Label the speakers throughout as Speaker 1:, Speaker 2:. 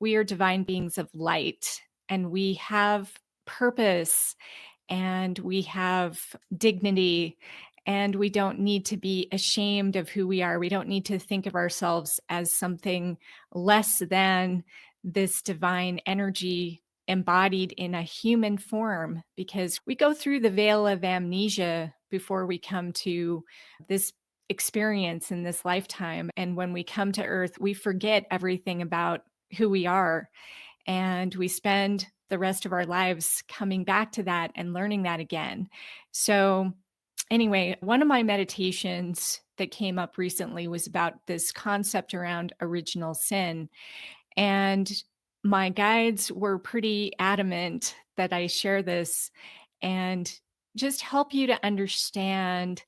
Speaker 1: we are divine beings of light, and we have purpose, and we have dignity, and we don't need to be ashamed of who we are. We don't need to think of ourselves as something less than this divine energy embodied in a human form, because we go through the veil of amnesia before we come to this experience in this lifetime. And when we come to Earth, we forget everything about who we are. And we spend the rest of our lives coming back to that and learning that again. So, anyway, one of my meditations that came up recently was about this concept around original sin. And my guides were pretty adamant that I share this and just help you to understand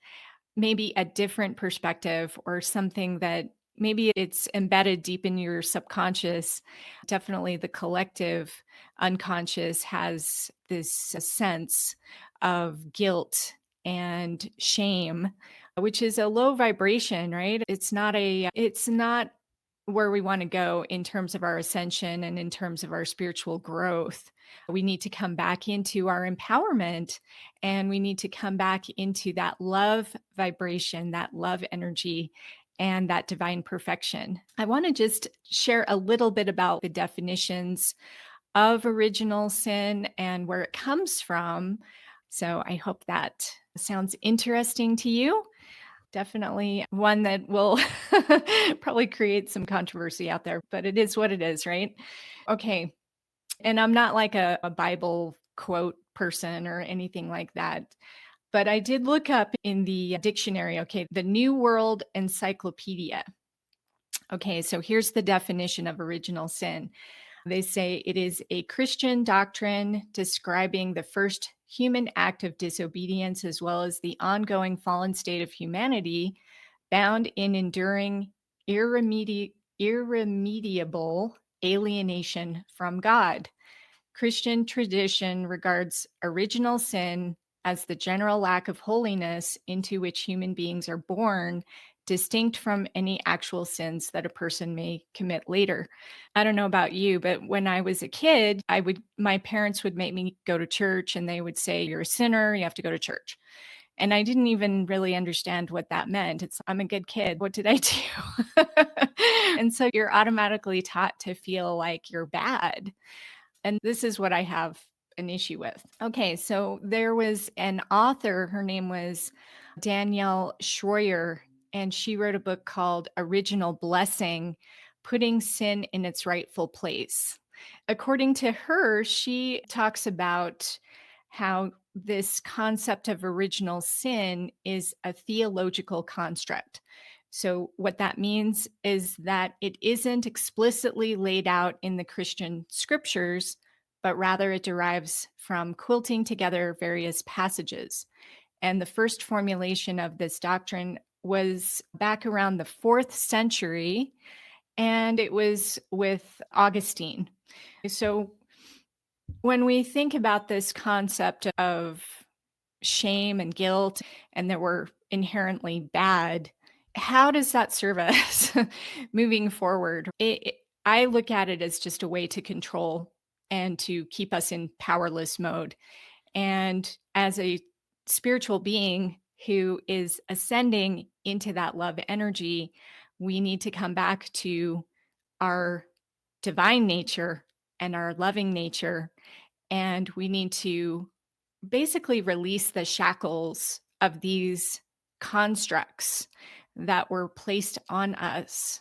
Speaker 1: maybe a different perspective, or something that maybe it's embedded deep in your subconscious. Definitely the collective unconscious has this sense of guilt and shame, which is a low vibration, right? It's not where we want to go in terms of our ascension and in terms of our spiritual growth. We need to come back into our empowerment, and we need to come back into that love vibration, that love energy, and that divine perfection. I want to just share a little bit about the definitions of original sin and where it comes from. So I hope that sounds interesting to you. Definitely one that will probably create some controversy out there, but it is what it is, right? Okay. And I'm not like a Bible quote person or anything like that, but I did look up in the dictionary, okay, the New World Encyclopedia. Okay, so here's the definition of original sin. They say it is a Christian doctrine describing the first human act of disobedience, as well as the ongoing fallen state of humanity, bound in enduring irremediable alienation from God. Christian tradition regards original sin as the general lack of holiness into which human beings are born, distinct from any actual sins that a person may commit later. I don't know about you, but when I was a kid, my parents would make me go to church, and they would say, "You're a sinner, you have to go to church." And I didn't even really understand what that meant. I'm a good kid. What did I do? And so you're automatically taught to feel like you're bad. And this is what I have an issue with. Okay, so there was an author, her name was Danielle Schroyer, and she wrote a book called Original Blessing: Putting Sin in Its Rightful Place. According to her, she talks about how this concept of original sin is a theological construct. So, what that means is that it isn't explicitly laid out in the Christian scriptures, but rather it derives from quilting together various passages. And the first formulation of this doctrine was back around the 4th century, and it was with Augustine. So, when we think about this concept of shame and guilt, and that we're inherently bad, how does that serve us moving forward? I look at it as just a way to control and to keep us in powerless mode. And as a spiritual being who is ascending into that love energy, we need to come back to our divine nature and our loving nature. And we need to basically release the shackles of these constructs that were placed on us